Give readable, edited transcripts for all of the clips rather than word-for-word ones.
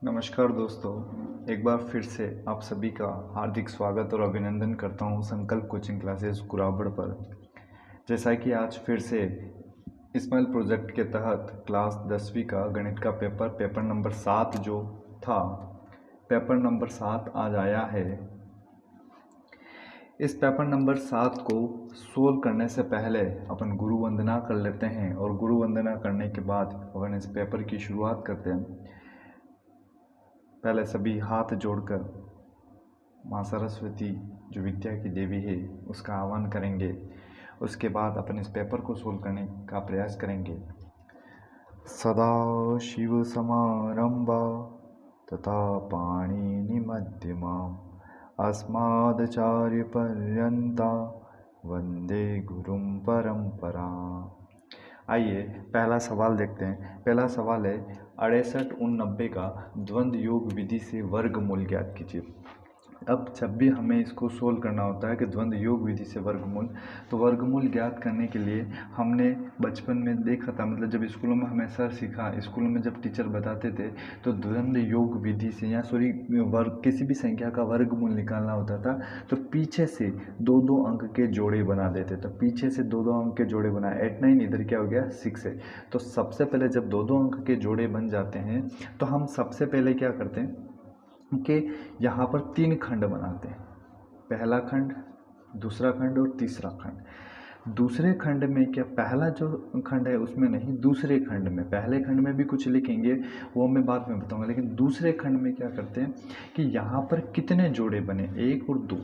नमस्कार दोस्तों, एक बार फिर से आप सभी का हार्दिक स्वागत और अभिनंदन करता हूं संकल्प कोचिंग क्लासेस कुराबड़ पर। जैसा कि आज फिर से स्माइल प्रोजेक्ट के तहत क्लास 10वीं का गणित का पेपर नंबर 7 जो था, पेपर नंबर 7 आज आया है। इस पेपर नंबर 7 को सोल्व करने से पहले अपन गुरु वंदना कर लेते हैं और गुरु वंदना करने के बाद अपन इस पेपर की शुरुआत करते हैं। पहले सभी हाथ जोड़कर माँ सरस्वती जो विद्या की देवी है उसका आह्वान करेंगे। उसके बाद अपन इस पेपर को सोल्व करने का प्रयास करेंगे। सदा शिव समारंभा तथा पाणिनि मध्यमा अस्मादचार्य पर्यंता वंदे गुरुं परंपरा। आइए पहला सवाल देखते हैं। पहला सवाल है 68 उन 90 का द्वंद्व योग विधि से वर्गमूल ज्ञात कीजिए। अब जब भी हमें इसको सोल्व करना होता है कि द्वंद्व योग विधि से वर्गमूल, तो वर्गमूल ज्ञात करने के लिए हमने बचपन में देखा था, मतलब जब स्कूलों में हमें सर सिखा, स्कूलों में जब टीचर बताते थे तो द्वंद्व योग विधि से या वर्ग किसी भी संख्या का वर्गमूल निकालना होता था तो पीछे से दो दो अंक के जोड़े बना देते। तो पीछे से दो दो अंक के जोड़े बनाए, 8 9, इधर क्या हो गया 6 है। तो सबसे पहले जब दो दो अंक के जोड़े बन जाते हैं तो हम सबसे पहले क्या करते हैं कि यहाँ पर 3 खंड बनाते हैं। पहला खंड, दूसरा खंड और तीसरा खंड। दूसरे खंड में क्या, पहला जो खंड है उसमें नहीं, दूसरे खंड में, पहले खंड में भी कुछ लिखेंगे वो मैं बाद में बताऊंगा, लेकिन दूसरे खंड में क्या करते हैं कि यहाँ पर कितने जोड़े बने, 1 और 2,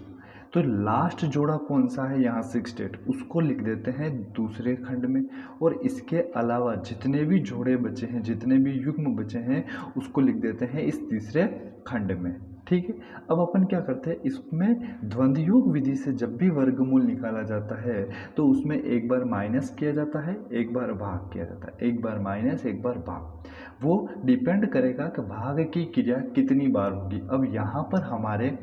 तो लास्ट जोड़ा कौन सा है यहाँ 68, उसको लिख देते हैं दूसरे खंड में। और इसके अलावा जितने भी जोड़े बचे हैं, जितने भी युग्म बचे हैं, उसको लिख देते हैं इस तीसरे खंड में। ठीक है। अब अपन क्या करते हैं, इसमें द्वंद्व योग विधि से जब भी वर्गमूल निकाला जाता है तो उसमें एक बार माइनस किया जाता है, एक बार भाग किया जाता है, एक बार माइनस एक बार भाग। वो डिपेंड करेगा कि भाग की क्रिया कितनी बार होगी। अब यहाँ पर हमारे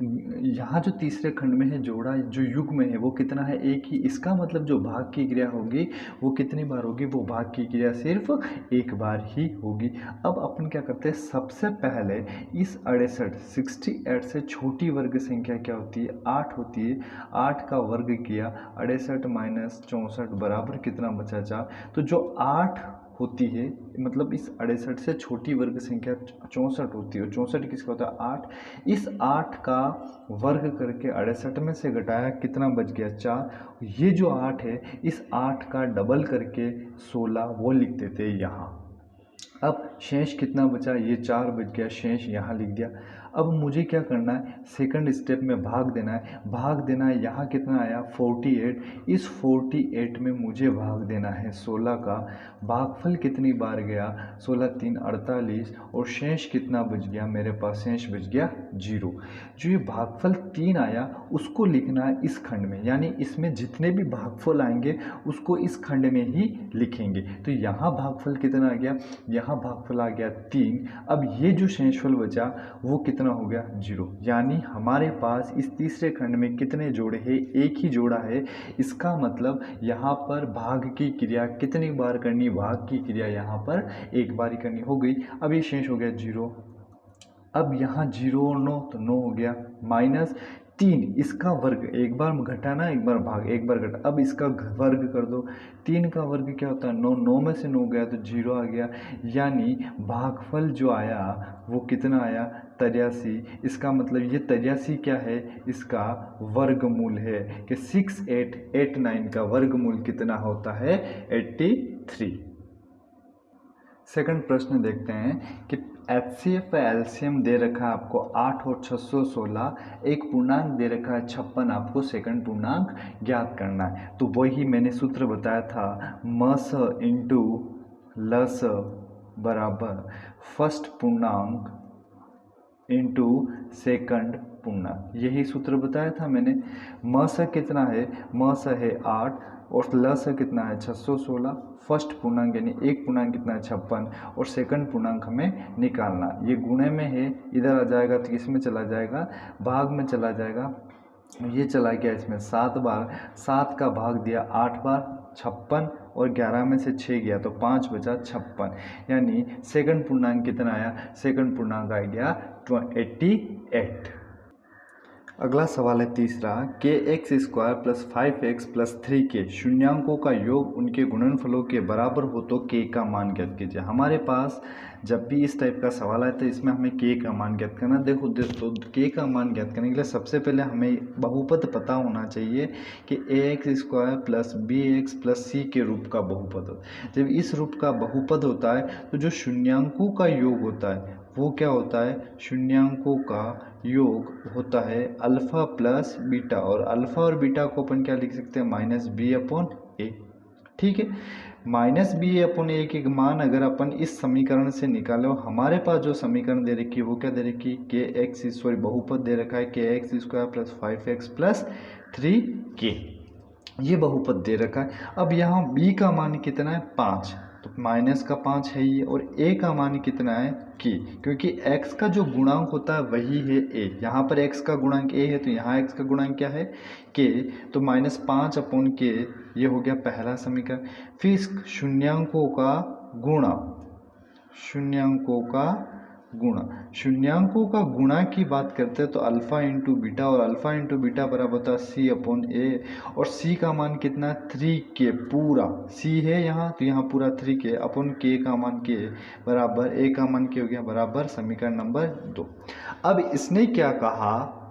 यहाँ जो तीसरे खंड में है जोड़ा, जो युग्म है वो कितना है, एक ही। इसका मतलब जो भाग की क्रिया होगी वो कितनी बार होगी, वो भाग की क्रिया सिर्फ एक बार ही होगी। अब अपन क्या करते हैं, सबसे पहले इस 68 से छोटी वर्ग संख्या क्या होती है, 8 होती है। 8 का वर्ग किया, 68 माइनस 64 बराबर कितना बचा, 4। तो जो 8 होती है, मतलब इस 68 से छोटी वर्ग संख्या 64 होती है। 64 किसका होता है, 8। इस 8 का वर्ग करके 68 में से घटाया, कितना बच गया, 4। ये जो 8 है, इस 8 का डबल करके 16 वो लिख देते हैं यहाँ। अब शेष कितना बचा, ये 4 बच गया, शेष यहाँ लिख दिया। अब मुझे क्या करना है, सेकंड स्टेप में भाग देना है। भाग देना है, यहाँ कितना आया 48, इस 48 में मुझे भाग देना है 16 का। भागफल कितनी बार गया, 16 3 48, और शेष कितना बच गया मेरे पास, शेष बच गया 0। जो ये भागफल 3 आया उसको लिखना है इस खंड में, यानी इसमें जितने भी भागफल आएंगे उसको इस खंड में ही लिखेंगे। तो यहाँ भागफल कितना आ गया, यहाँ भागफल आ गया 3। अब ये जो शेषफल बचा वो कितना हो गया, 0। यानी हमारे पास इस तीसरे खंड में कितने जोड़े हैं, एक ही जोड़ा है। इसका मतलब यहाँ पर भाग की क्रिया कितनी बार करनी, भाग की क्रिया यहाँ पर एक बार ही करनी, हो गई। अब ये शेष हो गया 0। अब यहाँ 0 और 9, तो 9 हो गया, माइनस 3, इसका वर्ग, एक बार घटाना एक बार भाग, एक बार घटा, अब इसका वर्ग कर दो। 3 का वर्ग क्या होता है, 9, 9 में से 9 गया तो 0 आ गया। यानी भागफल जो आया वो कितना आया, 83। इसका मतलब ये 83 क्या है, इसका वर्गमूल है कि 6889 का वर्गमूल कितना होता है, 83। सेकंड प्रश्न देखते हैं कि HCF का एलसीएम दे रखा है आपको 8 और 616, एक पूर्णांक दे रखा है 56, आपको सेकंड पूर्णांक ज्ञात करना है। तो वही मैंने सूत्र बताया था, मस इंटू लस बराबर फर्स्ट पूर्णांक इंटू सेकंड पूर्णांक, यही सूत्र बताया था मैंने। मस कितना है, मस है 8 और लस कितना है 616। फर्स्ट पूर्णांक यानी एक पूर्णांक कितना है 56, और सेकंड पूर्णांक हमें निकालना। ये गुणे में है, इधर आ जाएगा तो किस में चला जाएगा, भाग में चला जाएगा। ये चला गया इसमें 7 बार, 7 का भाग दिया 8 बार, 56, और 11 में से 6 गया तो 5 बचा 56, यानी सेकंड पूर्णांक कितना आया, सेकंड पूर्णांक आ गया 88। अगला सवाल है तीसरा, के x square plus 5x plus 3k शून्यांकों का योग उनके गुणनफलों के बराबर हो तो k का मान ज्ञात कीजिए। हमारे पास जब भी इस टाइप का सवाल आए तो इसमें हमें k का मान ज्ञात करना। देखो दोस्तों, k का मान ज्ञात करने के लिए सबसे पहले हमें बहुपद पता होना चाहिए कि ax square plus bx plus c के रूप का बहुपद हो। जब इस रूप का बहुपद होता है तो जो शून्यांकों का योग होता है वो क्या होता है, शून्यांकों का योग होता है अल्फ़ा प्लस बीटा, और अल्फ़ा और बीटा को अपन क्या लिख सकते हैं, माइनस बी अपॉन ए। ठीक है, माइनस बी अपॉन ए के मान अगर अपन इस समीकरण से निकालो, हमारे पास जो समीकरण दे रखी है वो क्या दे रखी है, के एक्स, सॉरी बहुपद दे रखा है के x square plus 5x plus 3k, ये बहुपद दे रखा है। अब यहाँ b का मान कितना है, 5, तो माइनस का 5 है ये, और a का मान कितना है k, क्योंकि x का जो गुणांक होता है वही है a। यहाँ पर x का गुणांक a है तो यहाँ x का गुणांक क्या है, k, तो -5 अपॉन k, ये हो गया पहला समीकरण। फिर शून्यांकों का गुणा, शून्यांकों का गुणा, शून्यांकों का गुणा की बात करते हैं तो अल्फ़ा इंटू बीटा, और अल्फ़ा इंटू बीटा बराबर होता है सी अपॉन ए, और सी का मान कितना है 3k, पूरा सी है यहाँ तो यहाँ पूरा 3k अपॉन के का मान k बराबर, ए का मान k हो गया बराबर समीकरण नंबर 2। अब इसने क्या कहा,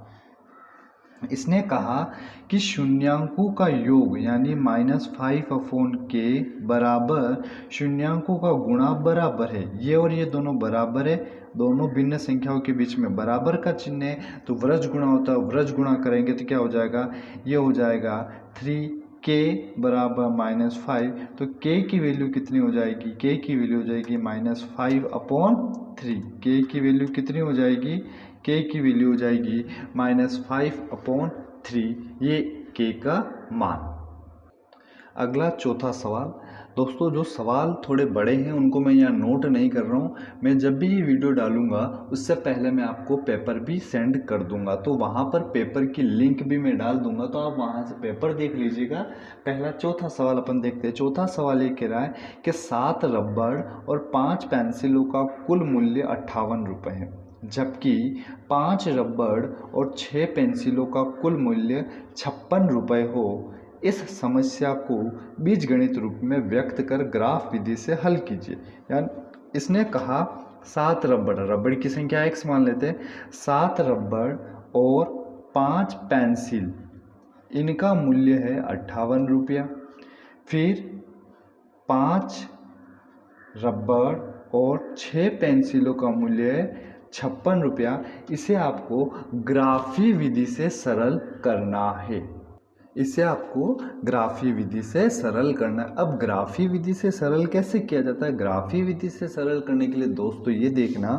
इसने कहा कि शून्यांकों का योग यानी -5 अपॉन के बराबर शून्यांकों का गुणा बराबर है, ये और ये दोनों बराबर है, दोनों भिन्न संख्याओं के बीच में बराबर का चिन्ह है तो व्रज गुणा होता है, व्रज गुणा करेंगे तो क्या हो जाएगा, ये हो जाएगा 3k बराबर -5, तो k की वैल्यू कितनी हो जाएगी, k की वैल्यू हो जाएगी -5 अपॉन 3, k की वैल्यू कितनी हो जाएगी, k की वैल्यू हो जाएगी -5 अपॉन 3, ये k का मान। अगला चौथा सवाल, दोस्तों जो सवाल थोड़े बड़े हैं उनको मैं यहाँ नोट नहीं कर रहा हूँ, मैं जब भी ये वीडियो डालूंगा उससे पहले मैं आपको पेपर भी सेंड कर दूंगा, तो वहाँ पर पेपर की लिंक भी मैं डाल दूंगा, तो आप वहाँ से पेपर देख लीजिएगा। पहला चौथा सवाल अपन देखते हैं। चौथा सवाल ये कह रहा है कि 7 रबड़ और 5 पेंसिलों का कुल मूल्य 58 रुपये है, जबकि 5 रबड़ और 6 पेंसिलों का कुल मूल्य 56 रुपये हो। इस समस्या को बीजगणित रूप में व्यक्त कर ग्राफ विधि से हल कीजिए। यानी इसने कहा 7 रबड़, रबड़ की संख्या x मान लेते हैं, 7 रबड़ और 5 पेंसिल, इनका मूल्य है 58 रुपया। फिर 5 रबड़ और 6 पेंसिलों का मूल्य है 56 रुपया। इसे आपको ग्राफी विधि से सरल करना है, इसे आपको ग्राफी विधि से सरल करना है। अब ग्राफी विधि से सरल कैसे किया जाता है, ग्राफी विधि से सरल करने के लिए दोस्तों ये देखना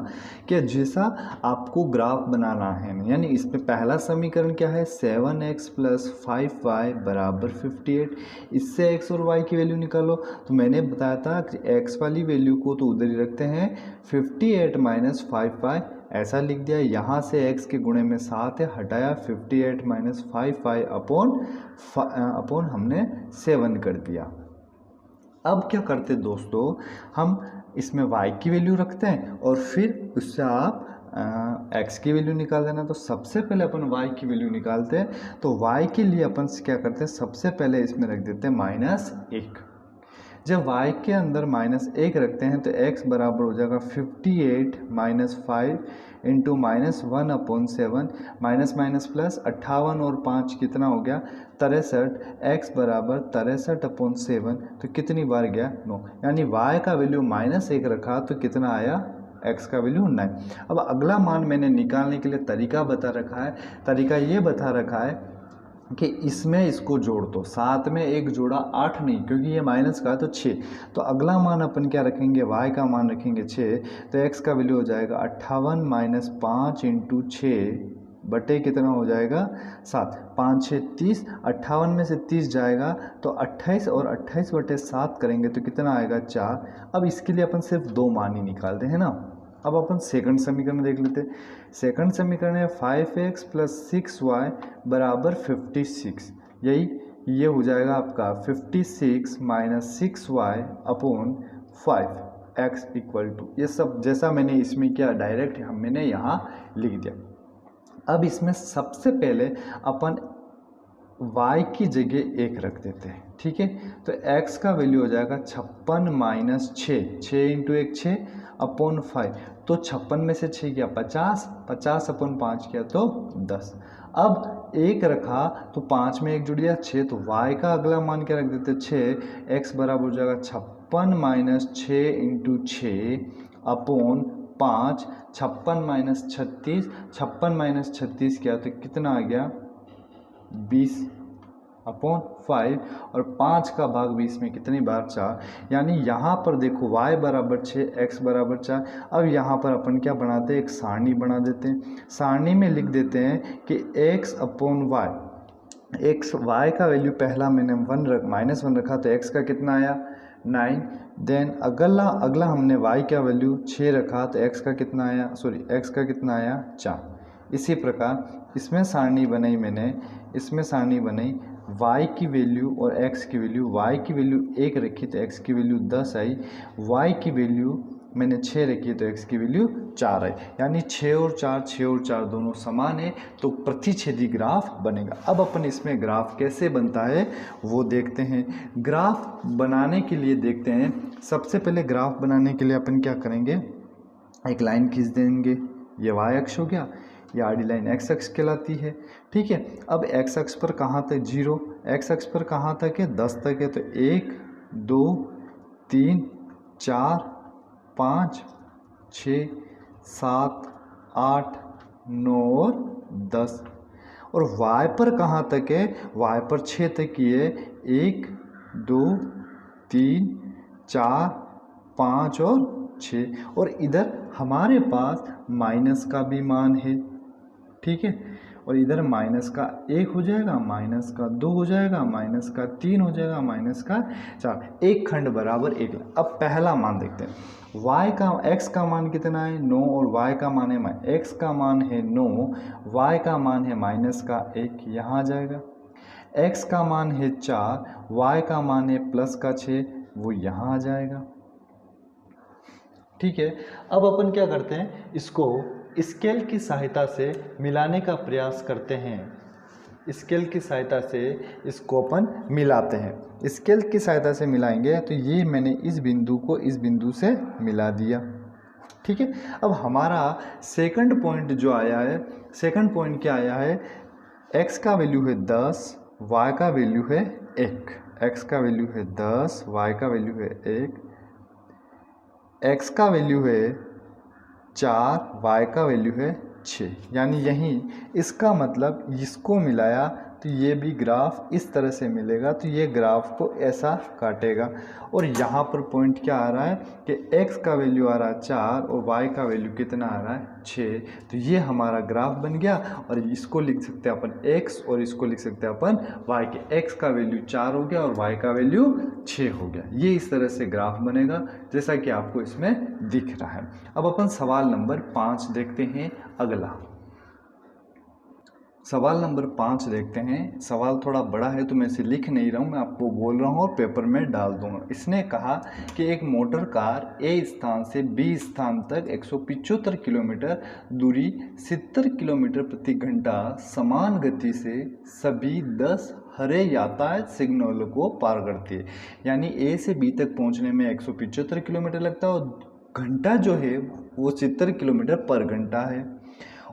कि जैसा आपको ग्राफ बनाना है, यानी इसमें पहला समीकरण क्या है, 7x प्लस 5y बराबर 58, इससे x और y की वैल्यू निकालो। तो मैंने बताया था कि x वाली वैल्यू को तो उधर ही रखते हैं, 58 माइनस 5y ऐसा लिख दिया। यहाँ से x के गुणे में 7 है, हटाया 58 माइनस 5y अपॉन हमने 7 कर दिया। अब क्या करते दोस्तों, हम इसमें y की वैल्यू रखते हैं और फिर उससे आप x की वैल्यू निकाल देना। तो सबसे पहले अपन y की वैल्यू निकालते हैं, तो y के लिए अपन क्या करते हैं, सबसे पहले इसमें रख देते हैं -1। जब y के अंदर -1 रखते हैं तो x बराबर हो जाएगा 58 minus 5 into -1 upon 7, minus minus plus 58 और 5 कितना हो गया 63, x बराबर 63 अपॉन 7, तो कितनी बार गया 9, यानी y का वैल्यू -1 रखा तो कितना आया, x का वैल्यू 9। अब अगला मान मैंने निकालने के लिए तरीका बता रखा है, तरीका ये बता रखा है कि इसमें इसको जोड़ दो, 7 में 1 जोड़ा 8 नहीं, क्योंकि ये माइनस का है तो 6, तो अगला मान अपन क्या रखेंगे, y का मान रखेंगे 6, तो x का वैल्यू हो जाएगा 58 माइनस 5 इंटू 6 बटे कितना हो जाएगा 7, 5 6 30, 58 में से 30 जाएगा तो 28 और 28 बटे 7 करेंगे तो कितना आएगा 4। अब इसके लिए अपन सिर्फ 2 मान ही निकालते हैं ना, अब अपन सेकंड समीकरण देख लेते हैं। सेकंड समीकरण है 5x प्लस 6y बराबर 56। ये हो जाएगा आपका 56 minus 6y upon 5x equal to, ये सब जैसा मैंने इसमें किया डायरेक्ट मैंने यहाँ लिख दिया। अब इसमें सबसे पहले अपन y की जगह 1 रख देते हैं, ठीक है। तो x का वैल्यू हो जाएगा 56 माइनस 6 इंटू 1 6 अपॉन 5। तो 56 में से 6 किया 50, 50 अपॉन 5 किया तो 10। अब 1 रखा तो 5 में 1 जुड़ गया 6, तो y का अगला मान क्या रख देते 6। x बराबर हो जाएगा 56 minus 6 into 6 upon 5। 56 minus 36, 56 minus 36 किया तो कितना आ गया 20 अपॉन 5, और 5 का भाग 20 में कितनी बार 4। यानी यहाँ पर देखो y बराबर 6, x बराबर 4। अब यहाँ पर अपन क्या बनाते हैं, एक सारणी बना देते हैं। सारणी में लिख देते हैं कि x अपॉन y, y का वैल्यू पहला मैंने -1 रखा तो x का कितना आया 9। देन अगला हमने y का वैल्यू 6 रखा तो x का कितना आया, x का कितना आया 4। इसी प्रकार इसमें सारणी बनाई मैंने, इसमें सारणी बनाई y की वैल्यू और x की वैल्यू। y की वैल्यू 1 रखी तो x की वैल्यू 10 आई, y की वैल्यू मैंने 6 रखी तो x की वैल्यू 4 आई। यानी 6 और 4 दोनों समान है, तो प्रतिच्छेदी ग्राफ बनेगा। अब अपन इसमें ग्राफ कैसे बनता है वो देखते हैं। ग्राफ बनाने के लिए देखते हैं, सबसे पहले ग्राफ बनाने के लिए अपन क्या करेंगे, एक लाइन खींच देंगे, ये y अक्ष हो गया, ये आड़ी लाइन x अक्ष कहलाती है, ठीक है। अब x अक्ष पर कहाँ तक 0, x अक्ष पर कहाँ तक है 10 तक है, तो 1 2 3 4 5 6 7 8 9 और 10। और y पर कहाँ तक है, y पर 6 तक ही है, 1 2 3 4 5 और 6। और इधर हमारे पास माइनस का भी मान है, ठीक है। और इधर माइनस का 1 हो जाएगा, माइनस का 2 हो जाएगा, माइनस का 3 हो जाएगा, माइनस का 4, एक खंड बराबर 1। अब पहला मान देखते हैं, x का मान कितना है 9 और y का मान है x का मान है 9, y का मान है माइनस का 1, यहाँ आ जाएगा। x का मान है 4, y का मान है प्लस का 6, वो यहाँ आ जाएगा, ठीक है। अब अपन क्या करते हैं, इसको स्केल की सहायता से मिलाने का प्रयास करते हैं। स्केल की सहायता से इसको अपन मिलाते हैं। स्केल की सहायता से मिलाएंगे तो ये मैंने इस बिंदु को इस बिंदु से मिला दिया, ठीक है। अब हमारा सेकंड पॉइंट जो आया है, सेकंड पॉइंट क्या आया है, x का वैल्यू है 10, y का वैल्यू है 1। x का वैल्यू है 10, y का वैल्यू है 1, x का वैल्यू है 4, y का वैल्यू है 6। यानी यहीं इसका मतलब इसको मिलाया तो ये भी ग्राफ इस तरह से मिलेगा, तो ये ग्राफ को ऐसा काटेगा। और यहाँ पर पॉइंट क्या आ रहा है कि x का वैल्यू आ रहा है 4 और y का वैल्यू कितना आ रहा है 6। तो ये हमारा ग्राफ बन गया, और इसको लिख सकते हैं अपन x और इसको लिख सकते हैं अपन y के। x का वैल्यू 4 हो गया और y का वैल्यू 6 हो गया। ये इस तरह से ग्राफ बनेगा जैसा कि आपको इसमें दिख रहा है। अब अपन सवाल नंबर 5 देखते हैं। अगला सवाल नंबर 5 देखते हैं। सवाल थोड़ा बड़ा है तो मैं इसे लिख नहीं रहा हूँ, मैं आपको बोल रहा हूँ और पेपर में डाल दूंगा। इसने कहा कि एक मोटर कार ए स्थान से बी स्थान तक 175 किलोमीटर दूरी 70 किलोमीटर प्रति घंटा समान गति से सभी 10 हरे यातायात सिग्नलों को पार करती है। यानी ए से बी तक पहुँचने में 175 किलोमीटर लगता है और घंटा जो है वो 70 किलोमीटर पर घंटा है।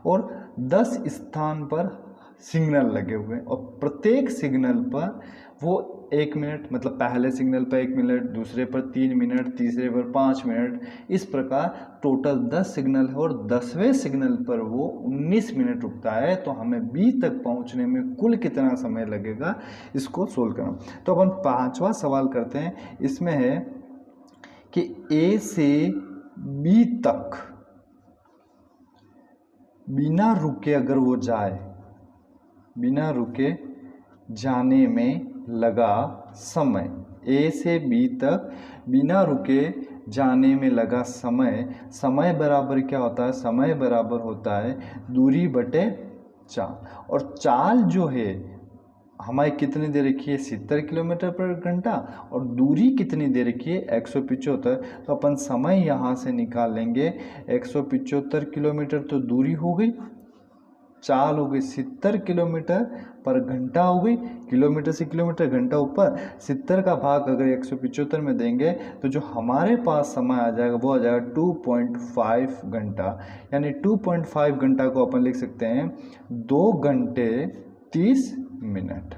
और 10 स्थान पर सिग्नल लगे हुए हैं और प्रत्येक सिग्नल पर वो 1 मिनट, मतलब पहले सिग्नल पर 1 मिनट, दूसरे पर 3 मिनट, तीसरे पर 5 मिनट, इस प्रकार टोटल 10 सिग्नल है और 10वें सिग्नल पर वो 19 मिनट रुकता है। तो हमें बी तक पहुंचने में कुल कितना समय लगेगा, इसको सोल्व करना। तो अपन 5वां सवाल करते हैं। इसमें है कि ए से बी तक बिना रुके अगर वो जाए, बिना रुके जाने में लगा समय ए से बी तक बिना रुके जाने में लगा समय, समय बराबर क्या होता है, समय बराबर होता है दूरी बटे चाल। और चाल जो है हमारी कितनी दे रखी है, 70 किलोमीटर पर घंटा, और दूरी कितनी दे रखी है, 175। तो अपन समय यहाँ से निकाल लेंगे, 175 किलोमीटर तो दूरी हो गई, चाल हो गई 70 किलोमीटर पर घंटा हो गई, किलोमीटर से किलोमीटर घंटा ऊपर, 70 का भाग अगर 175 में देंगे तो जो हमारे पास समय आ जाएगा वो आ जाएगा 2.5 घंटा। यानी 2.5 घंटा को अपन लिख सकते हैं 2 घंटे 30 मिनट,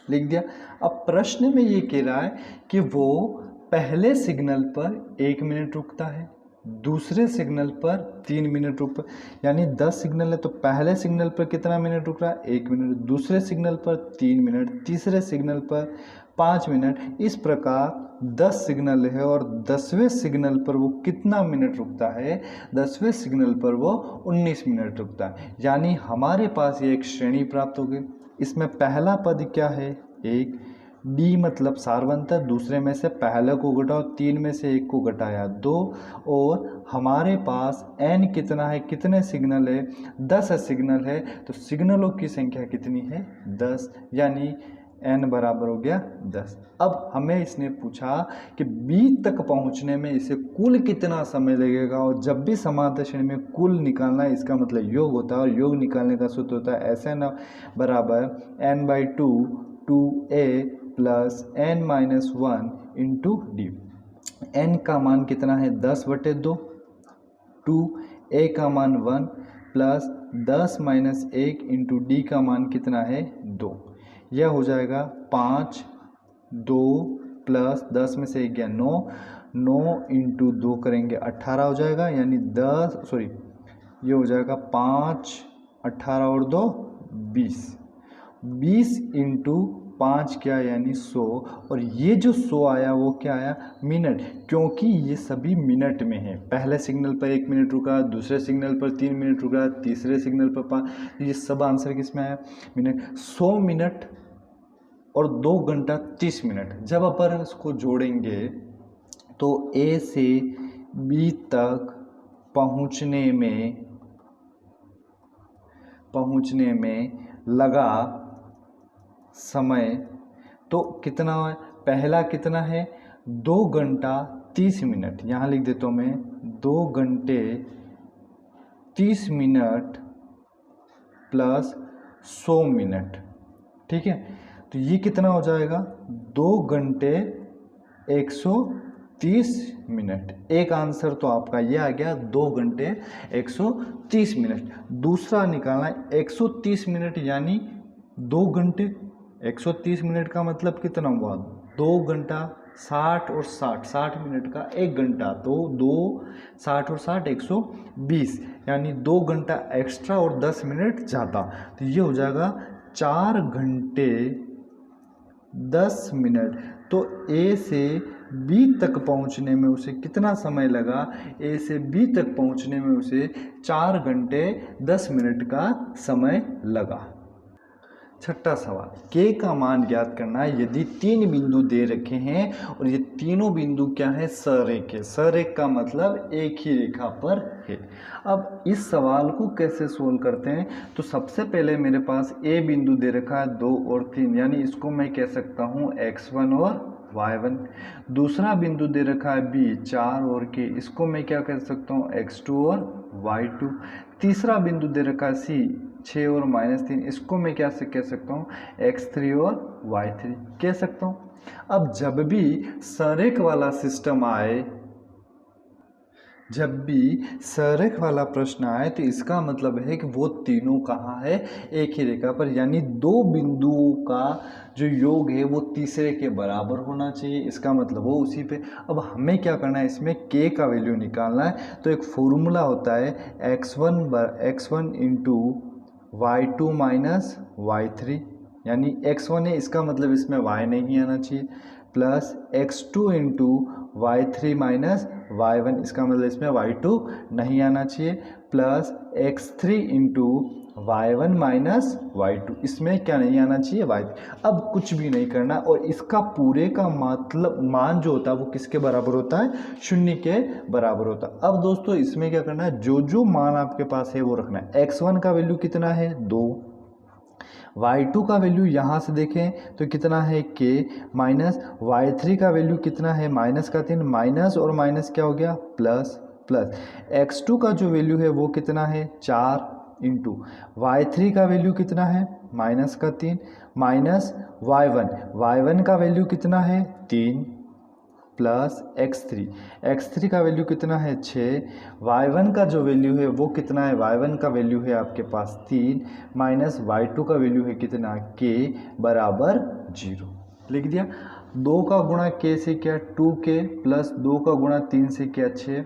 लिख दिया। अब प्रश्न में ये कह रहा है कि वो पहले सिग्नल पर 1 मिनट रुकता है, दूसरे सिग्नल पर 3 मिनट रुक, यानी 10 सिग्नल है तो पहले सिग्नल पर कितना मिनट रुक रहा है, 1 मिनट, दूसरे सिग्नल पर 3 मिनट, तीसरे सिग्नल पर 5 मिनट। इस प्रकार 10 सिग्नल है और 10वें सिग्नल पर वो कितना मिनट रुकता है, 10वें सिग्नल पर वो 19 मिनट रुकता है। यानी हमारे पास ये एक श्रेणी प्राप्त हो गई। इसमें पहला पद क्या है, 1, डी मतलब सारवंतर, दूसरे में से पहले को घटाओ, 3 में से 1 को घटाया 2, और हमारे पास एन कितना है, कितने सिग्नल है, 10 सिग्नल है, तो सिग्नलों की संख्या कितनी है, 10, यानी एन बराबर हो गया 10। अब हमें इसने पूछा कि बी तक पहुंचने में इसे कुल कितना समय लगेगा, और जब भी समांतर श्रेणी में कुल निकालना है इसका मतलब योग होता है, और योग निकालने का सूत्र होता है एस एन बराबर n/2 2a plus n-1 into D. n का मान कितना है, 10/2, 2a का मान 1 प्लस 10 - 1 इंटू डी का मान कितना है, 2। यह हो जाएगा 5, 2 प्लस 10 में से 1 गया 9, 9 इंटू 2 करेंगे 18 हो जाएगा, यानी 10 सॉरी ये हो जाएगा 5, 18 और 2 20, 20 इंटू 5 क्या, यानी 100, और ये जो 100 आया वो क्या आया, मिनट, क्योंकि ये सभी मिनट में है। पहले सिग्नल पर 1 मिनट रुका, दूसरे सिग्नल पर 3 मिनट रुका, तीसरे सिग्नल पर 5, ये सब आंसर किस में आया, मिनट। 100 मिनट और 2 घंटा 30 मिनट जब अपन इसको जोड़ेंगे तो ए से बी तक पहुंचने में लगा समय तो कितना है, पहला कितना है, 2 घंटा 30 मिनट, यहाँ लिख देता हूँ मैं 2 घंटे 30 मिनट प्लस 100 मिनट, ठीक है। तो ये कितना हो जाएगा, 2 घंटे 130 मिनट। एक आंसर तो आपका ये आ गया, 2 घंटे 130 मिनट। दूसरा निकालना है 130 मिनट, यानी 2 घंटे 130 मिनट का मतलब कितना हुआ, 2 घंटा 60 और 60, 60 मिनट का 1 घंटा, तो 2 60 और 60 120, यानी 2 घंटा एक्स्ट्रा और 10 मिनट ज़्यादा, तो ये हो जाएगा 4 घंटे 10 मिनट। तो ए से बी तक पहुंचने में उसे कितना समय लगा, ए से बी तक पहुंचने में उसे 4 घंटे 10 मिनट का समय लगा। छठा सवाल, के का मान ज्ञात करना है यदि 3 बिंदु दे रखे हैं और ये तीनों बिंदु क्या है, सरेख है। सरेख का मतलब एक ही रेखा पर है। अब इस सवाल को कैसे सोल्व करते हैं, तो सबसे पहले मेरे पास ए बिंदु दे रखा है 2 और 3, यानी इसको मैं कह सकता हूँ x1 और y1। दूसरा बिंदु दे रखा है बी 4 और के, इसको मैं क्या कह सकता हूँ, x2 और y2। तीसरा बिंदु दे रखा है सी 6 और -3, इसको मैं क्या से कह सकता हूँ, x3 और y3 कह सकता हूँ। अब जब भी सरेख वाला सिस्टम आए, जब भी सरेख वाला प्रश्न आए तो इसका मतलब है कि वो तीनों कहाँ है, एक ही रेखा पर, यानी 2 बिंदुओं का जो योग है वो तीसरे के बराबर होना चाहिए, इसका मतलब वो उसी पे। अब हमें क्या करना है, इसमें k का वैल्यू निकालना है। तो एक फॉर्मूला होता है x1 into y2 minus y3, यानी x1 है इसका मतलब इसमें y नहीं आना चाहिए, plus x2 into y3 minus y1, इसका मतलब इसमें y2 नहीं आना चाहिए, plus x3 into y1 minus y2, इसमें क्या नहीं आना चाहिए y। अब कुछ भी नहीं करना और इसका पूरे का मतलब मान जो होता है वो किसके बराबर होता है, 0 के बराबर होता है। अब दोस्तों इसमें क्या करना है, जो जो मान आपके पास है वो रखना है। x1 का वैल्यू कितना है 2, y2 का वैल्यू यहाँ से देखें तो कितना है k, माइनस y3 का वैल्यू कितना है माइनस का 3, माइनस और माइनस क्या हो गया प्लस, प्लस x2 का जो वैल्यू है वो कितना है 4 इंटू y3 का वैल्यू कितना है माइनस का 3, माइनस y1 का वैल्यू कितना है 3 प्लस x3 का वैल्यू कितना है 6, y1 का जो वैल्यू है वो कितना है, y1 का वैल्यू है आपके पास 3 माइनस y2 का वैल्यू है कितना k बराबर 0। लिख दिया। 2 का गुणा k से क्या 2k, प्लस 2 का गुणा 3 से क्या 6,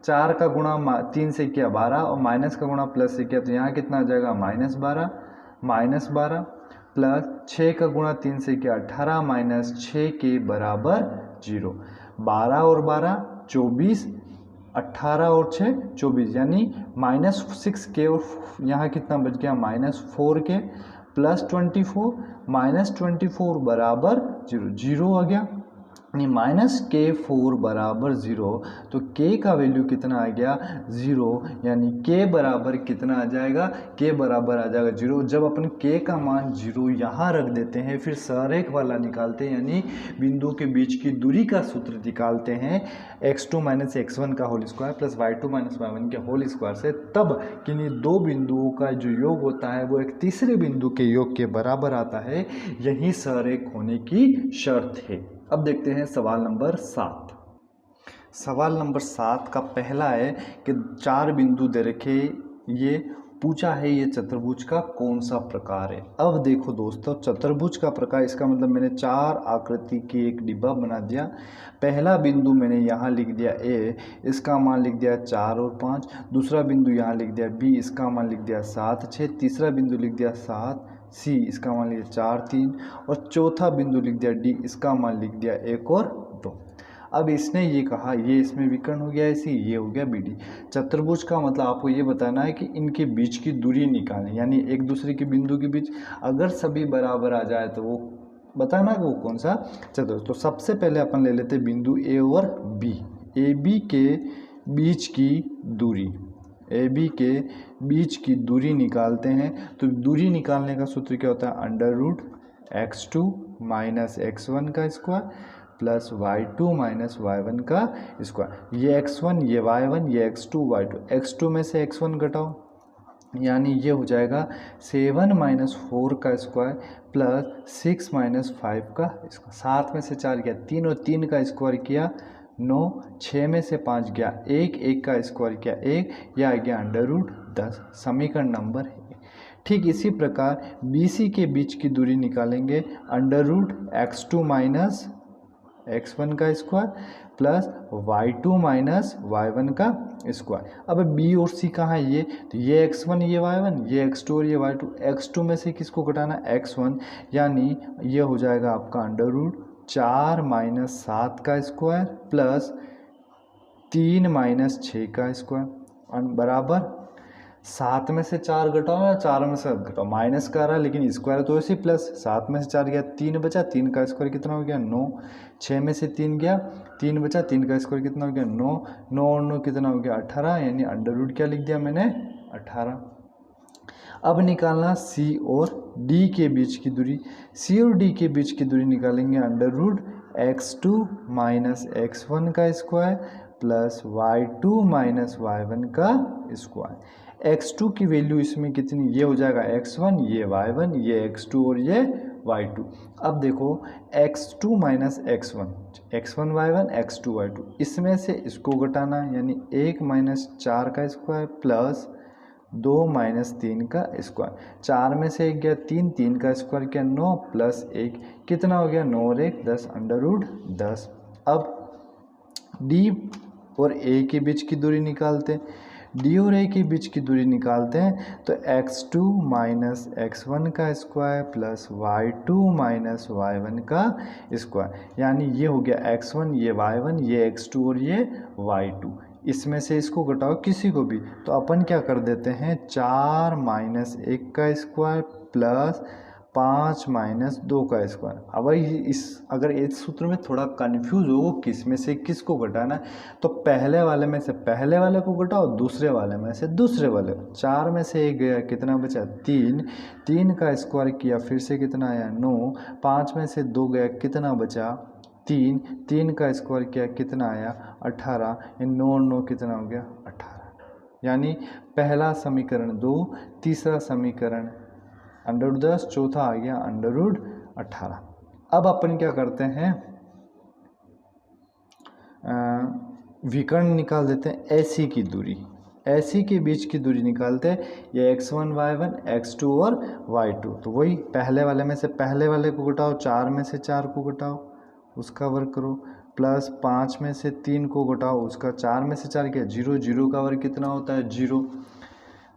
4 का गुणा 3 से क्या 12 और माइनस का गुणा प्लस से क्या, तो यहाँ कितना आ जाएगा -12 प्लस 6 का गुणा 3 से क्या 18 माइनस 6 के बराबर 0। 12 और 12 24, 18 और 6 24, यानी -6 के और यहाँ कितना बच गया -4 के, प्लस 24 माइनस 24 बराबर 0, 0 आ गया, यानी -k4 बराबर 0। तो k का वैल्यू कितना आ गया 0, यानी k बराबर कितना आ जाएगा, k बराबर आ जाएगा 0। जब अपन k का मान 0 यहाँ रख देते हैं, फिर संरेख वाला निकालते हैं, यानी बिंदु के बीच की दूरी का सूत्र निकालते हैं x2 माइनस x1 का whole square plus y2 minus y1 के होल स्क्वायर से, तब किन्हीं दो बिंदुओं का जो योग होता है वो एक तीसरे बिंदु के योग के बराबर आता है। यही संरेख होने की शर्त है। अब देखते हैं सवाल नंबर 7। सवाल नंबर 7 का पहला है कि 4 बिंदु दे रखे, ये पूछा है ये चतुर्भुज का कौन सा प्रकार है। अब देखो दोस्तों, चतुर्भुज का प्रकार, इसका मतलब मैंने 4 आकृति की एक डिब्बा बना दिया। पहला बिंदु मैंने यहाँ लिख दिया A, इसका मान लिख दिया 4 और 5। दूसरा बिंदु यहाँ लिख दिया B, इसका मान लिख दिया 7 6। तीसरा बिंदु लिख दिया 7 C, इसका मान लिख दिया 4 3। और चौथा बिंदु लिख दिया D, इसका मान लिख दिया 1 और 2। अब इसने ये कहा, ये इसमें विकर्ण हो गया ऐसी, ये हो गया BD। चतुर्भुज का मतलब आपको ये बताना है कि इनके बीच की दूरी निकालें, यानी एक दूसरे के बिंदु के बीच अगर सभी बराबर आ जाए तो वो बताना कि वो कौन सा चतुर्भुज। तो सबसे पहले अपन ले लेते बिंदु A और B। AB के बीच की दूरी, AB के बीच की दूरी निकालते हैं। तो दूरी निकालने का सूत्र क्या होता है, √x2 माइनस x1 का square plus y2 minus y1 का स्क्वायर। ये x1 ये y1 ये x2 y2, x2 में से x1 घटाओ, यानी ये हो जाएगा 7 माइनस 4 का स्क्वायर प्लस 6 माइनस 5 का स्क्वायर। 7 में से 4 गया 3 और 3 का स्क्वायर किया 9, 6 में से 5 गया 1, 1 का स्क्वायर किया 1, यह आ गया √10। समीकरण नंबर है। ठीक इसी प्रकार BC के बीच की दूरी निकालेंगे, √x2 माइनस x1 का square plus y2 minus y1 का स्क्वायर। अब B और C कहाँ है, ये तो ये x1 ये y1 ये x2 और ये y2। x2 में से किसको घटाना, x1, यानी ये हो जाएगा आपका √4 माइनस 7 का स्क्वायर प्लस 3 माइनस 6 का स्क्वायर बराबर 7 में से 4 घटाओ या 4 में से घटाओ, माइनस का रहा लेकिन स्क्वायर तो ऐसे प्लस। 7 में से 4 गया 3 बचा, 3 का स्क्वायर कितना हो गया 9। 6 में से 3 गया 3 बचा, 3 का स्क्वायर कितना हो गया 9। 9 और 9 कितना हो गया 18, यानी √ क्या लिख दिया मैंने 18। अब निकालना C और D के बीच की दूरी। C और D के बीच की दूरी निकालेंगे, √x2 माइनस x1 का square plus y2 minus y1 का स्क्वायर। x2 की वैल्यू इसमें कितनी, ये हो जाएगा x1 ये y1 ये x2 और ये y2। अब देखो x2 minus x1, x1 y1 x2 y2, इसमें से इसको घटाना, यानी 1 माइनस 4 का स्क्वायर प्लस 2 माइनस 3 का स्क्वायर। 4 में से 1 गया 3, 3 का स्क्वायर किया 9 प्लस 1 कितना हो गया 9 और 1 10, √10। अब D और A के बीच की दूरी निकालते हैं। D और A के बीच की दूरी निकालते हैं तो x2 माइनस x1 का square plus y2 minus y1 का स्क्वायर, यानी ये हो गया x1 ये y1 ये x2 और ये y2। इसमें से इसको घटाओ किसी को भी, तो अपन क्या कर देते हैं 4 माइनस 1 का स्क्वायर प्लस 5 माइनस 2 का स्क्वायर। अब इस अगर इस सूत्र में थोड़ा कन्फ्यूज हो किस में से किसको घटाना है, तो पहले वाले में से पहले वाले को घटाओ, दूसरे वाले में से दूसरे वाले। 4 में से 1 गया, कितना बचा 3, 3 का स्क्वायर किया फिर से कितना आया 9, 5 में से 2 गया, कितना बचा 3, 3 का स्क्वायर किया कितना आया 18, 9 और 9 कितना हो गया 18। यानी पहला समीकरण 2, तीसरा समीकरण √10, चौथा आ गया √18। अब अपन क्या करते हैं विकर्ण निकाल देते हैं, ऐसी की दूरी, ऐसी के बीच की दूरी निकालते हैं, ये x1 y1 x2 और y2। तो वही पहले वाले में से पहले वाले को घटाओ, 4 में से 4 को घटाओ उसका वर्ग करो, प्लस 5 में से 3 को घटाओ उसका, 4 में से 4 क्या 0, 0 का वर्ग कितना होता है 0,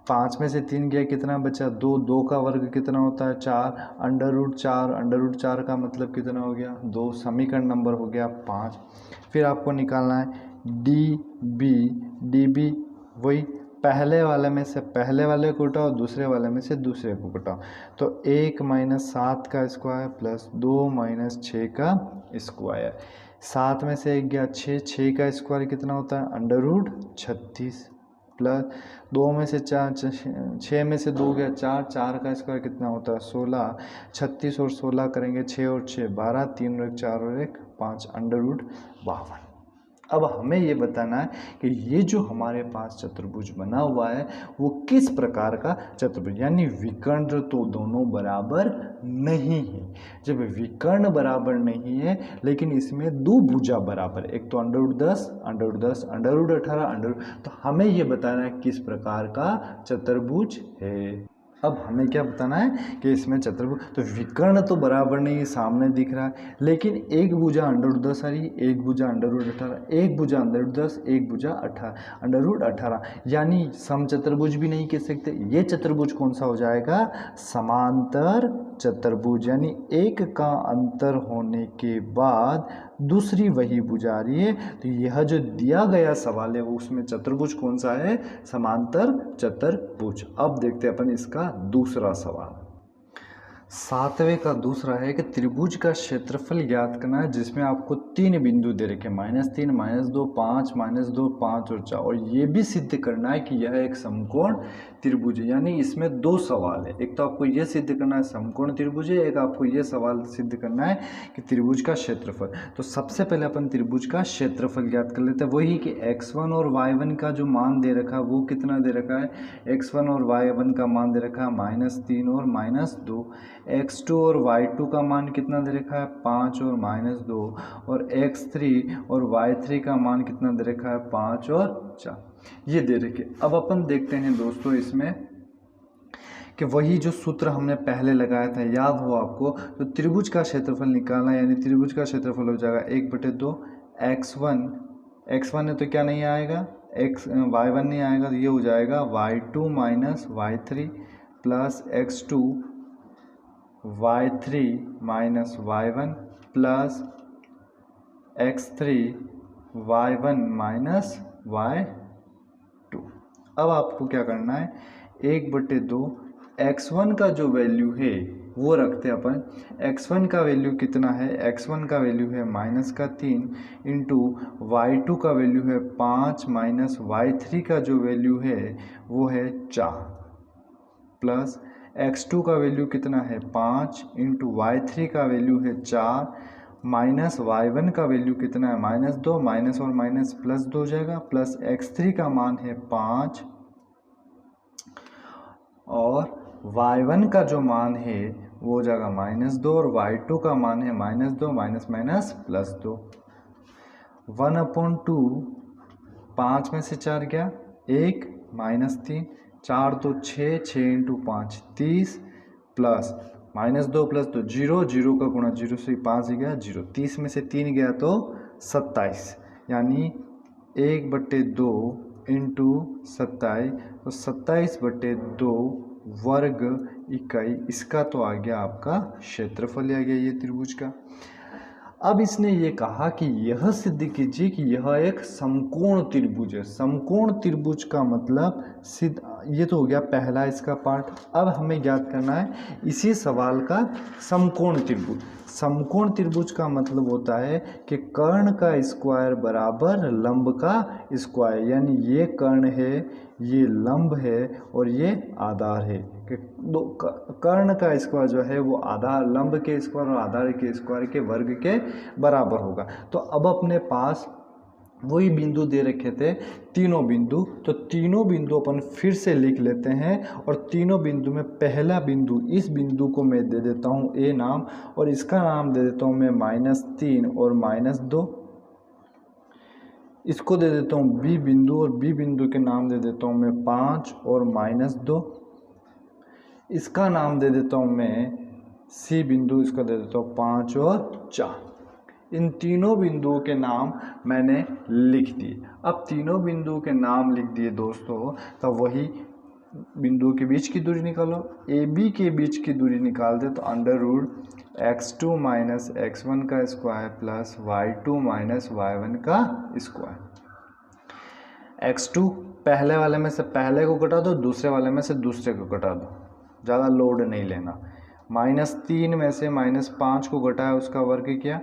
5 में से 3 गया कितना बचा 2, 2 का वर्ग कितना होता है 4, √4, √4 का मतलब कितना हो गया 2, समीकरण नंबर हो गया 5। फिर आपको निकालना है डी बी, वही पहले वाले में से पहले वाले को घटाओ, दूसरे वाले में से दूसरे को घटाओ, तो 1 माइनस 7 का स्क्वायर प्लस 2 माइनस 6 का स्क्वायर। 7 में से 1 गया 6, 6 का स्क्वायर कितना होता है √36, प्लस 2 में से 4, 6 में से 2 गया 4, 4 का स्क्वायर कितना होता है 16, 36 और 16 करेंगे 6 और 6 12, 3 और 1 4 और 1 5, √52। अब हमें ये बताना है कि ये जो हमारे पास चतुर्भुज बना हुआ है वो किस प्रकार का चतुर्भुज, यानी विकर्ण तो दोनों बराबर नहीं है। जब विकर्ण बराबर नहीं है लेकिन इसमें दो भुजा बराबर, एक तो √10, √10, √18, तो हमें ये बताना है किस प्रकार का चतुर्भुज है। अब हमें क्या बताना है कि इसमें चतुर्भुज, तो विकर्ण तो बराबर नहीं है सामने दिख रहा है, लेकिन एक भुजा √10 आ रही है, एक भुजा √18, एक भुजा √10, एक भुजा √18, यानी समचतुर्भुज भी नहीं कह सकते। ये चतुर्भुज कौन सा हो जाएगा समांतर चतुर्भुज, यानी एक का अंतर होने के बाद दूसरी वही भुजा आ रही है। तो यह जो दिया गया सवाल है वो उसमें चतुर्भुज कौन सा है समांतर चतुर्भुज। अब देखते हैं अपन इसका दूसरा सवाल। 7वें का दूसरा है कि त्रिभुज का क्षेत्रफल ज्ञात करना है जिसमें आपको 3 बिंदु दे रखे, -3, -2, 5, -2, 5 और 4, और ये भी सिद्ध करना है कि यह एक समकोण त्रिभुज है। यानी इसमें दो सवाल है, एक तो आपको यह सिद्ध करना है समकोण त्रिभुज है, एक आपको यह सवाल सिद्ध करना है कि त्रिभुज का क्षेत्रफल। तो सबसे पहले अपन त्रिभुज का क्षेत्रफल ज्ञात कर लेते हैं, वही कि x1 और y1 का जो मान दे रखा है वो कितना दे रखा है, x1 और y1 का मान दे रखा है -3 और -2, x2 और y2 का मान कितना दे रखा है 5 और -2, और x3 और y3 का मान कितना दे रखा है 5 और 4, ये दे रखे। अब अपन देखते हैं दोस्तों इसमें कि वही जो सूत्र हमने पहले लगाया था, याद हो आपको, तो त्रिभुज का क्षेत्रफल निकालना, यानी त्रिभुज का क्षेत्रफल हो जाएगा 1/2 x1 है तो क्या नहीं आएगा y1 नहीं आएगा, तो ये हो जाएगा y2 minus y3 plus x2 y3 minus y1 plus x3 y1 minus y2। अब आपको क्या करना है 1/2 x1 का जो वैल्यू है वो रखते हैं अपन। x1 का वैल्यू कितना है, x1 का वैल्यू है -3 इंटू y2 का वैल्यू है 5 माइनस y3 का जो वैल्यू है वो है 4, प्लस x2 का वैल्यू कितना है 5 इंटू y3 का वैल्यू है 4 माइनस y1 का वैल्यू कितना है -2, माइनस और माइनस प्लस 2 हो जाएगा, प्लस x3 का मान है 5 और y1 का जो मान है वो हो जाएगा -2 और y2 का मान है -2 माइनस माइनस प्लस 2, 1/2, 5 में से 4 गया 1 -3, 4 तो 6, 6 इंटू 5 30, प्लस -2 प्लस 2 0, 0 का गुणा 0 से 5 गया 0, 30 में से 3 गया तो 27, यानी 1/2 इंटू 27, तो 27/2 वर्ग इकाई, इसका तो आ गया आपका क्षेत्रफल आ गया ये त्रिभुज का। अब इसने ये कहा कि यह सिद्ध कीजिए कि यह एक समकोण त्रिभुज है। समकोण त्रिभुज का मतलब सिद्ध, ये तो हो गया पहला इसका पार्ट। अब हमें ज्ञात करना है इसी सवाल का समकोण त्रिभुज। समकोण त्रिभुज का मतलब होता है कि कर्ण का स्क्वायर बराबर लंब का स्क्वायर, यानी ये कर्ण है, ये लंब है और ये आधार है। कि दो कर्ण का स्क्वायर जो है वो आधार, लंब के स्क्वायर और आधार के स्क्वायर के वर्ग के बराबर होगा। तो अब अपने पास वही बिंदु दे रखे थे, तीनों बिंदु। तो तीनों बिंदु अपन फिर से लिख लेते हैं और तीनों बिंदु में पहला बिंदु, इस बिंदु को मैं दे देता हूँ ए नाम और इसका नाम दे देता हूँ मैं -3 और -2। इसको दे देता हूँ बी बिंदु और बी बिंदु के नाम दे देता हूँ मैं 5 और -2। इसका नाम दे देता हूँ मैं सी बिंदु, इसका दे देता हूँ 5 और 4। इन तीनों बिंदुओं के नाम मैंने लिख दिए। अब तीनों बिंदुओं के नाम लिख दिए दोस्तों, तो वही बिंदुओं के बीच की दूरी निकालो। ए बी के बीच की दूरी निकाल दे तो √x2 - x1 का स्क्वायर प्लस y2 - y1 का स्क्वायर। x2 पहले वाले में से पहले को घटा दो, दूसरे वाले में से दूसरे को घटा दो, ज़्यादा लोड नहीं लेना। -3 में से -5 को घटाया, उसका वर्ग किया।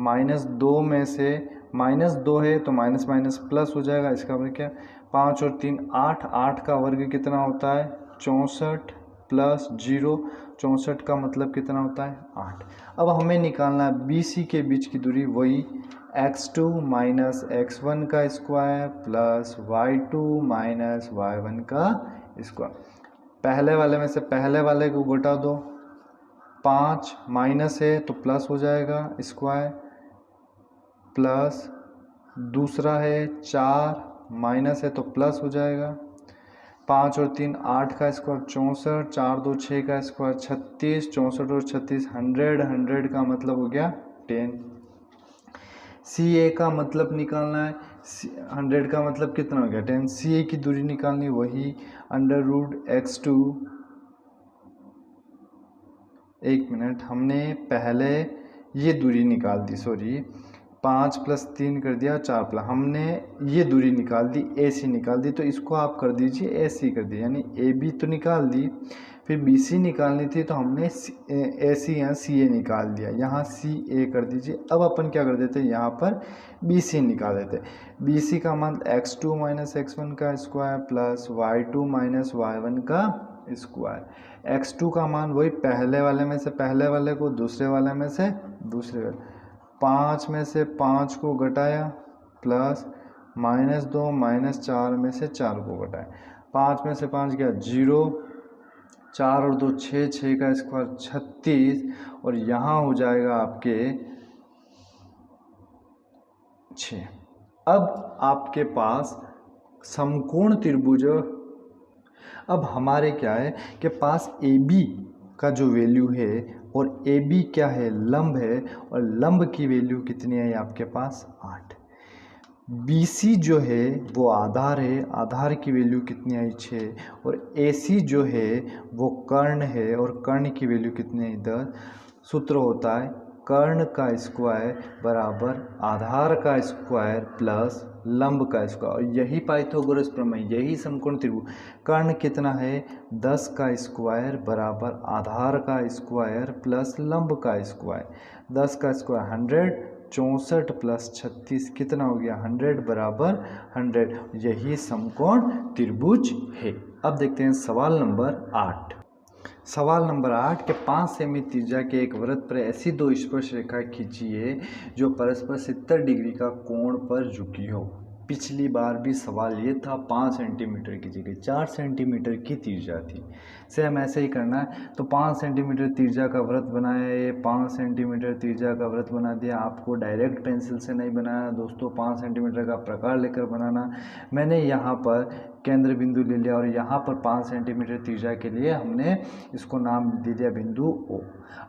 -2 में से -2 है तो माइनस माइनस प्लस हो जाएगा, इसका वर्ग किया। 5 और 3 8, 8 का वर्ग कितना होता है 64 प्लस 0, 64 का मतलब कितना होता है 8। अब हमें निकालना है बी सी के बीच की दूरी, वही x2 - x1 का स्क्वायर प्लस y2 - y1 का स्क्वायर। पहले वाले में से पहले वाले को घटा दो, 5 माइनस है तो प्लस हो जाएगा स्क्वायर, प्लस दूसरा है 4 माइनस है तो प्लस हो जाएगा। 5 और 3 8 का स्क्वायर 64, 4 2 6 का स्क्वायर 36, 64 और 36 100, 100 का मतलब हो गया 10। सी ए का मतलब निकालना है, 100 का मतलब कितना हो गया 10। सी ए की दूरी निकालनी, वही √x2, एक मिनट, हमने पहले ये दूरी निकाल दी, सॉरी 5 + 3 कर दिया 4 प्लस, हमने ये दूरी निकाल दी, ए सी निकाल दी। तो इसको आप कर दीजिए ए सी कर दिया, यानी ए बी तो निकाल दी, फिर बी सी निकालनी थी तो हमने ए सी यहाँ सी ए निकाल दिया, यहाँ सी ए कर दीजिए। अब अपन क्या कर देते हैं, यहाँ पर बी सी निकाल देते। बी सी का मान x2 - x1 का स्क्वायर प्लस y2 - y1 का स्क्वायर। x2 का मान वही पहले वाले में से पहले वाले को, दूसरे वाले में से दूसरे वाले, 5 में से 5 को घटाया प्लस -2 -4 में से 4 को घटाया, 5 में से 5 गया 0, 4 और 2 6, 6 का स्क्वायर 36 और यहाँ हो जाएगा आपके 6। अब आपके पास समकोण त्रिभुज, अब हमारे क्या है कि पास ए बी का जो वैल्यू है और ए बी क्या है लंब है, और लंब की वैल्यू कितनी है आपके पास 8। बी सी जो है वो आधार है, आधार की वैल्यू कितनी आई 6, और ए सी जो है वो कर्ण है और कर्ण की वैल्यू कितनी है 10। सूत्र होता है कर्ण का स्क्वायर बराबर आधार का स्क्वायर प्लस लंब का स्क्वायर, और यही पाइथागोरस प्रमेय, यही समकोण त्रिभुज। कर्ण कितना है 10 का स्क्वायर बराबर आधार का स्क्वायर प्लस लंब का स्क्वायर, 10 का स्क्वायर 100, 64 प्लस 36 कितना हो गया 100 बराबर 100, यही समकोण त्रिभुज है। अब देखते हैं सवाल नंबर 8। सवाल नंबर 8 के 5 सेमी त्रिज्या के एक वृत्त पर ऐसी दो स्पर्श रेखा खींचिए जो परस्पर 70 डिग्री का कोण पर झुकी हो। पिछली बार भी सवाल ये था 5 सेंटीमीटर की जगह 4 सेंटीमीटर की त्रिज्या थी। सेम ऐसे ही करना है, तो 5 सेंटीमीटर त्रिज्या का वृत्त बनाया, ये 5 सेंटीमीटर त्रिज्या का वृत्त बना दिया। आपको डायरेक्ट पेंसिल से नहीं बनाना दोस्तों, 5 सेंटीमीटर का प्रकार लेकर बनाना। मैंने यहाँ पर केंद्र बिंदु ले लिया और यहाँ पर 5 सेंटीमीटर त्रिज्या के लिए हमने इसको नाम दे दिया बिंदु O।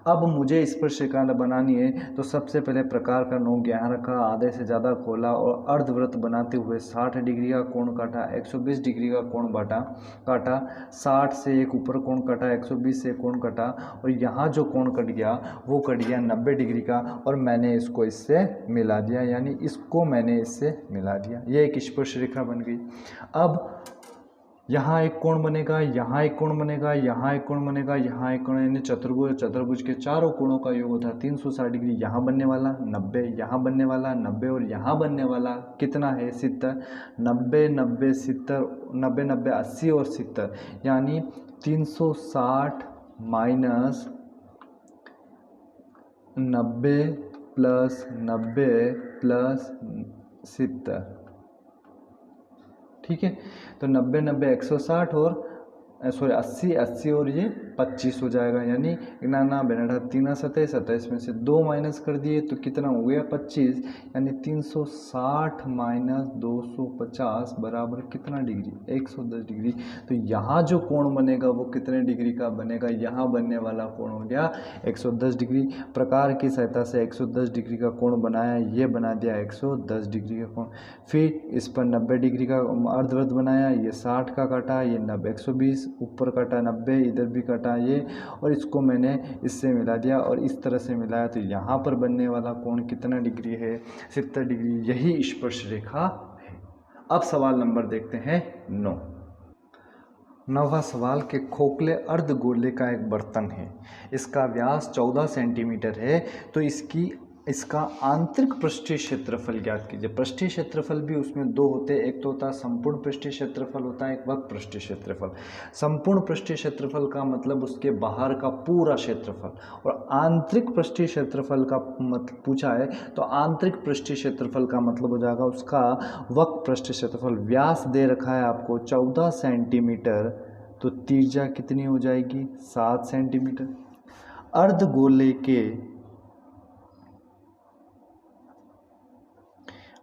अब मुझे स्पर्शरेखा बनानी है तो सबसे पहले प्रकार का नोक यहाँ रखा, आधे से ज़्यादा खोला और अर्धवृत्त बनाते हुए 60 डिग्री का कोण काटा, 120 डिग्री का कोण काटा, 60 से एक ऊपर कोण काटा, 120 से कोण काटा और यहाँ जो कोण कट गया वो कट गया 90 डिग्री का और मैंने इसको इससे मिला दिया, यानी इसको मैंने इससे मिला दिया। ये एक स्पर्शरेखा बन गई। अब यहाँ एक कोण बनेगा, यहाँ एक कोण बनेगा, यहाँ एक कोण बनेगा, यहाँ एक कोण, यानी चतुर्भुज के चारों कोणों का योग होता है 360 डिग्री। यहाँ बनने वाला 90, यहाँ बनने वाला 90 और यहाँ बनने वाला कितना है 70। 90 90 70, 90 90 80 और 70, यानी 360 माइनस 90 प्लस 90 प्लस 70, ठीक है। तो 90 90 160 और 80 80 और ये 25 हो जाएगा, यानी 99 27 27 में से 2 माइनस कर दिए तो कितना हो गया 25, यानी 360 माइनस 250 बराबर कितना डिग्री 110 डिग्री। तो यहाँ जो कोण बनेगा वो कितने डिग्री का बनेगा, यहाँ बनने वाला कोण हो गया 110 डिग्री। प्रकार की सहायता से 110 डिग्री का कोण बनाया, ये बना दिया 110 डिग्री का कोण। फिर इस पर 90 डिग्री का अर्धवृत्त बनाया, ये 60 का काटा, ये 90 120 ऊपर काटा 90, इधर भी काटा ये, और इसको मैंने इससे मिला दिया और इस तरह से मिलाया। तो यहाँ पर बनने वाला कोण कितना डिग्री है 70 डिग्री। यही स्पर्शरेखा है। अब सवाल नंबर देखते हैं 9। 9वां सवाल के खोखले अर्धगोले का एक बर्तन है, इसका व्यास 14 सेंटीमीटर है, तो इसका आंतरिक पृष्ठीय क्षेत्रफल ज्ञात कीजिए। पृष्ठीय क्षेत्रफल भी उसमें दो होते हैं, एक तो होता है संपूर्ण पृष्ठीय क्षेत्रफल होता है, एक वक्र पृष्ठीय क्षेत्रफल। संपूर्ण पृष्ठीय क्षेत्रफल का मतलब उसके बाहर का पूरा क्षेत्रफल, और आंतरिक पृष्ठीय क्षेत्रफल का मतलब पूछा है तो आंतरिक पृष्ठीय क्षेत्रफल का मतलब हो जाएगा उसका वक्र पृष्ठीय क्षेत्रफल। व्यास दे रखा है आपको 14 सेंटीमीटर, तो त्रिज्या कितनी हो जाएगी 7 सेंटीमीटर। अर्धगोले के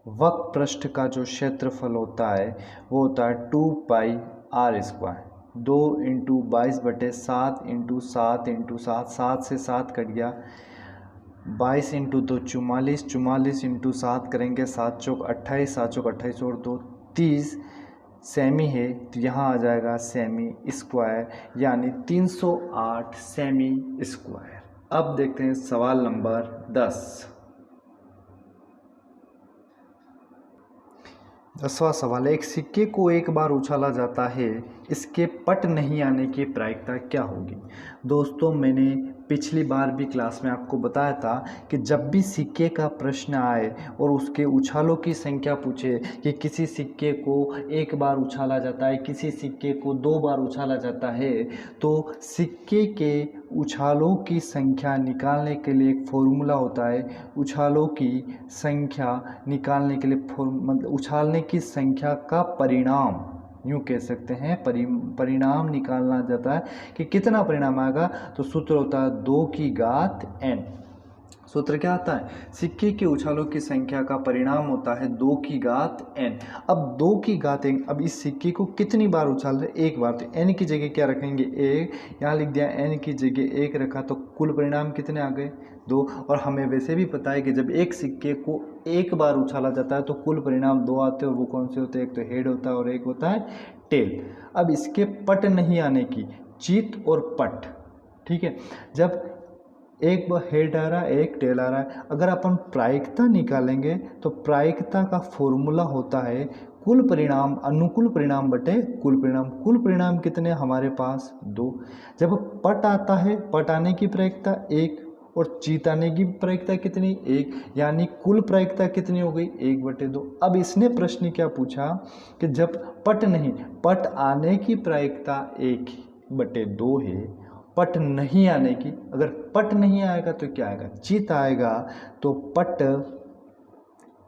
वक्र पृष्ठ का जो क्षेत्रफल होता है वो होता है 2 पाई r square, 2 into 22/7 into 7 into 7, 7 से 7 कट गया, 22 इंटू 2 44, 44 इंटू 7 करेंगे 7 चौक 28, 7 चौक 28 और 2 30 सेमी है, तो यहाँ आ जाएगा सेमी स्क्वायर, यानी 308 सेमी स्क्वायर। अब देखते हैं सवाल नंबर 10। 10वां सवाल, एक सिक्के को एक बार उछाला जाता है, इसके पट नहीं आने की प्रायिकता क्या होगी। दोस्तों मैंने पिछली बार भी क्लास में आपको बताया था कि जब भी सिक्के का प्रश्न आए और उसके उछालों की संख्या पूछे कि किसी सिक्के को एक बार उछाला जाता है, किसी सिक्के को 2 बार उछाला जाता है, तो सिक्के के उछालों की संख्या निकालने के लिए एक फॉर्मूला होता है। उछालों की संख्या निकालने के लिए मतलब उछालने की संख्या का परिणाम, यूँ कह सकते हैं परिणाम निकालना जाता है कि कितना परिणाम आएगा, तो सूत्र होता है 2 की घात n। सूत्र क्या आता है, सिक्के के उछालों की संख्या का परिणाम होता है 2 की घात n। अब 2 की घात n, अब इस सिक्के को कितनी बार उछाल रहे, एक बार, तो n की जगह क्या रखेंगे 1, यहाँ लिख दिया n की जगह 1 रखा, तो कुल परिणाम कितने आ गए 2। और हमें वैसे भी पता है कि जब एक सिक्के को एक बार उछाला जाता है तो कुल परिणाम 2 आते हैं, और वो कौन से होते हैं, एक तो हेड होता है और एक होता है टेल। अब इसके पट नहीं आने की, चित और पट, ठीक है, जब एक हेड आ रहा है एक टेल आ रहा है, अगर अपन प्रायिकता निकालेंगे तो प्रायिकता का फॉर्मूला होता है कुल परिणाम अनुकूल परिणाम बटे कुल परिणाम। कुल परिणाम कितने हमारे पास 2। जब पट आता है, पट आने की प्रायिकता 1 और चित आने की प्रायिकता कितनी 1, यानी कुल प्रायिकता कितनी हो गई 1/2। अब इसने प्रश्न क्या पूछा कि जब पट नहीं, पट आने की प्रायिकता 1/2 है, पट नहीं आने की, अगर पट नहीं आएगा तो क्या आएगा चित आएगा, तो पट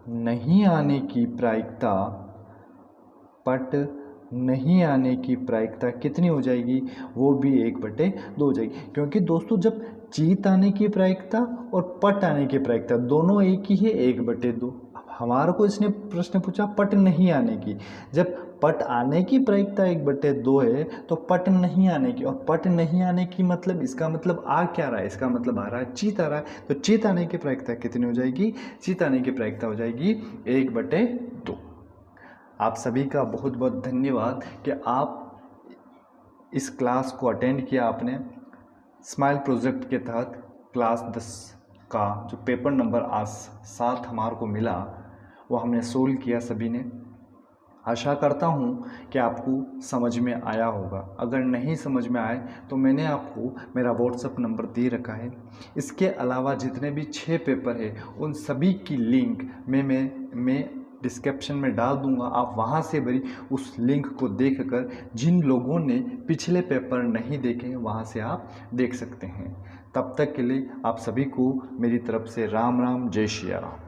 नहीं आने की प्रायिकता, पट नहीं आने की प्रायिकता कितनी हो जाएगी, वो भी 1/2 हो जाएगी। क्योंकि दोस्तों जब चित आने की प्रायिकता और पट आने की प्रायिकता दोनों एक ही है 1/2। अब हमारे को इसने प्रश्न पूछा पट नहीं आने की। जब पट आने की प्रायिकता 1/2 है तो पट नहीं आने की, और पट नहीं आने की मतलब इसका मतलब आ क्या रहा है, इसका मतलब आ रहा है चित आ रहा है। तो चित आने की प्रायिकता कितनी हो जाएगी, चित आने की प्रायिकता हो जाएगी 1/2। आप सभी का बहुत बहुत धन्यवाद कि आप इस क्लास को अटेंड किया आपने। स्माइल प्रोजेक्ट के तहत क्लास 10 का जो पेपर नंबर आज 7 हमारे को मिला वो हमने सोल्व किया सभी ने। आशा करता हूँ कि आपको समझ में आया होगा। अगर नहीं समझ में आए तो मैंने आपको मेरा व्हाट्सएप नंबर दे रखा है। इसके अलावा जितने भी 6 पेपर है उन सभी की लिंक मैं डिस्क्रिप्शन में डाल दूंगा। आप वहां से भी उस लिंक को देखकर जिन लोगों ने पिछले पेपर नहीं देखे वहां से आप देख सकते हैं। तब तक के लिए आप सभी को मेरी तरफ से राम राम, जय श्री राम।